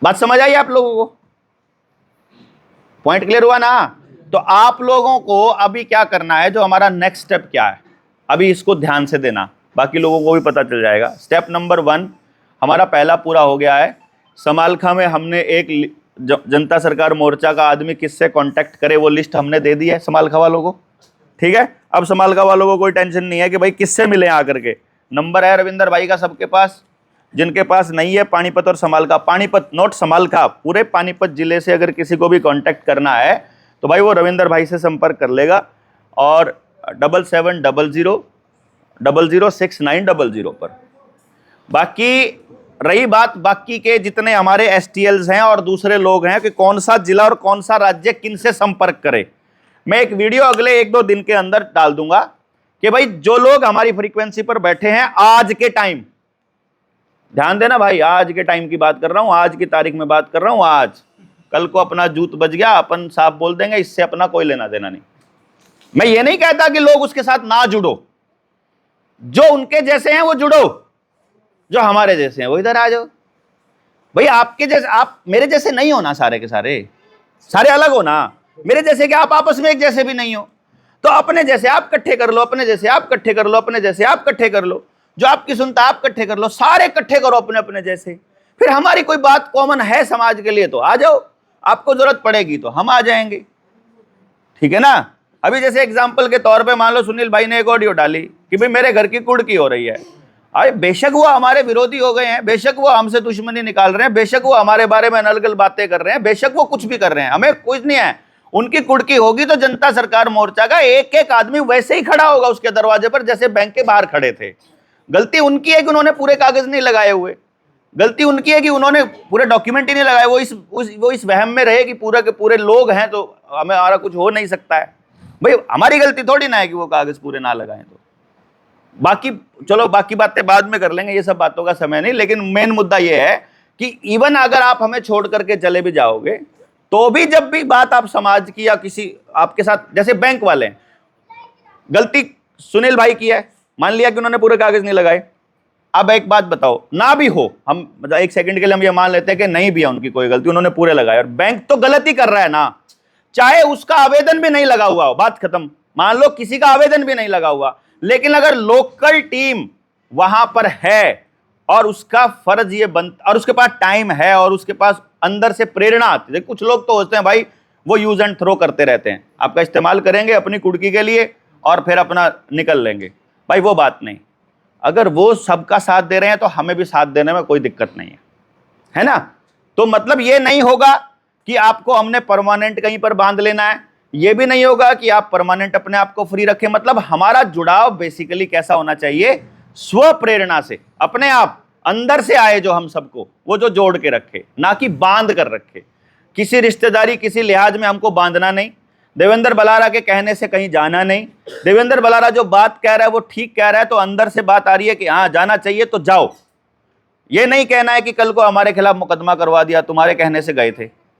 बात समझ आई आप लोगों को? पॉइंट क्लियर हुआ ना? तो आप लोगों को अभी क्या करना है, जो हमारा नेक्स्ट स्टेप क्या है, अभी इसको ध्यान से देना, बाकी लोगों को भी पता चल जाएगा। स्टेप नंबर 1 हमारा पहला पूरा हो गया है। समालखा में हमने एक जनता सरकार मोर्चा का आदमी किससे कांटेक्ट करे वो लिस्ट हमने दे दी है समालखा वालों को, ठीक है। अब समालखा वालों को कोई टेंशन नहीं है कि भाई किससे मिले आकर के, नंबर है रविंदर भाई का सबके पास। जिनके पास नहीं है पानीपत और समालखा, पानीपत नोट समालखा, पूरे पानीपत जिले से अगर किसी को भी कांटेक्ट करना है तो भाई वो रविंदर भाई से संपर्क कर लेगा, और 7700006900 पर। बाकी रही बात बाकी के जितने हमारे एसटीएल्स हैं और दूसरे लोग हैं कि कौन सा जिला और कौन सा राज्य किनसे संपर्क करे, मैं एक वीडियो अगले 1-2 दिन के अंदर डाल दूंगा कि भाई जो लोग हमारी फ्रीक्वेंसी पर बैठे हैं आज के टाइम, ध्यान देना भाई, आज के टाइम की बात कर रहा हूं, आज की तारीख में बात कर रहा हूं। आज कल को अपना जूत बज गया अपन साफ बोल देंगे, इससे अपना कोई लेना देना नहीं। मैं ये नहीं कहता कि लोग उसके साथ ना जुड़ो, जो उनके जैसे हैं वो जुड़ो, जो हमारे जैसे हैं वो इधर आ जाओ। भाई आपके जैसे, आप मेरे जैसे नहीं हो ना, सारे के सारे अलग हो ना, मेरे जैसे कि आप आपस में एक जैसे भी नहीं हो, तो अपने जैसे आप इकट्ठे कर लो, अपने जैसे आप इकट्ठे कर लो, अपने जैसे आप इकट्ठे कर लो, जो आपकी सुनता आप इकट्ठे कर लो, सारे इकट्ठे करो अपने अपने जैसे। फिर हमारी कोई बात कॉमन है समाज के लिए तो आ जाओ, आपको जरूरत पड़ेगी तो हम आ जाएंगे, ठीक है ना। अभी जैसे एग्जाम्पल के तौर पे मान लो सुनील भाई ने एक ऑडियो डाली कि भाई मेरे घर की कुड़की हो रही है। अरे बेशक वो हमारे विरोधी हो गए हैं, बेशक वो हमसे दुश्मनी निकाल रहे हैं, बेशक वो हमारे बारे में अनर्गल बातें कर रहे हैं, बेशक वो कुछ भी कर रहे हैं, हमें कुछ नहीं है। उनकी कुड़की होगी तो जनता सरकार मोर्चा का एक एक आदमी वैसे ही खड़ा होगा उसके दरवाजे पर जैसे बैंक के बाहर खड़े थे। गलती उनकी है कि उन्होंने पूरे कागज नहीं लगाए हुए, गलती उनकी है कि उन्होंने पूरे डॉक्यूमेंट ही नहीं लगाए। वो इस वहम में रहे कि पूरे के पूरे लोग हैं तो हमें हमारा कुछ हो नहीं सकता है। भाई हमारी गलती थोड़ी ना है कि वो कागज पूरे ना लगाएं। तो बाकी चलो बाकी बातें बाद में कर लेंगे, ये सब बातों का समय नहीं। लेकिन मेन मुद्दा ये है कि इवन अगर आप हमें छोड़ करके चले भी जाओगे तो भी जब भी बात आप समाज की या किसी आपके साथ, जैसे बैंक वाले हैं, गलती सुनील भाई की है, मान लिया कि उन्होंने पूरे कागज नहीं लगाए। अब एक बात बताओ, ना भी हो, हम मतलब एक सेकंड के लिए हम ये मान लेते हैं कि नहीं भी है उनकी कोई गलती, उन्होंने पूरे लगाए, और बैंक तो गलती कर रहा है ना, चाहे उसका आवेदन भी नहीं लगा हुआ हो, बात खत्म। मान लो किसी का आवेदन भी नहीं लगा हुआ, लेकिन अगर लोकल टीम वहां पर है और उसका फर्ज ये बनता, और उसके पास टाइम है और उसके पास अंदर से प्रेरणा आती है। कुछ लोग तो होते हैं भाई वो यूज एंड थ्रो करते रहते हैं, आपका इस्तेमाल करेंगे अपनी कुड़की के लिए और फिर अपना निकल लेंगे। भाई वो बात नहीं, अगर वो सबका साथ दे रहे हैं तो हमें भी साथ देने में कोई दिक्कत नहीं है ना। तो मतलब ये नहीं होगा कि आपको हमने परमानेंट कहीं पर बांध लेना है, ये भी नहीं होगा कि आप परमानेंट अपने आप को फ्री रखें। मतलब हमारा जुड़ाव बेसिकली कैसा होना चाहिए, स्व प्रेरणा से, अपने आप अंदर से आए जो हम सबको, वो जो जोड़ के रखे, ना कि बांध कर रखे। किसी रिश्तेदारी किसी लिहाज में हमको बांधना नहीं, देवेंद्र बलारा के कहने से कहीं जाना नहीं। देवेंद्र बलारा जो बात कह रहा है वो ठीक कह रहा है, तो अंदर से बात आ रही है कि हाँ जाना चाहिए तो जाओ। ये नहीं कहना है कि कल को हमारे खिलाफ मुकदमा करवा दिया, तुम्हारे कहने से गए थे,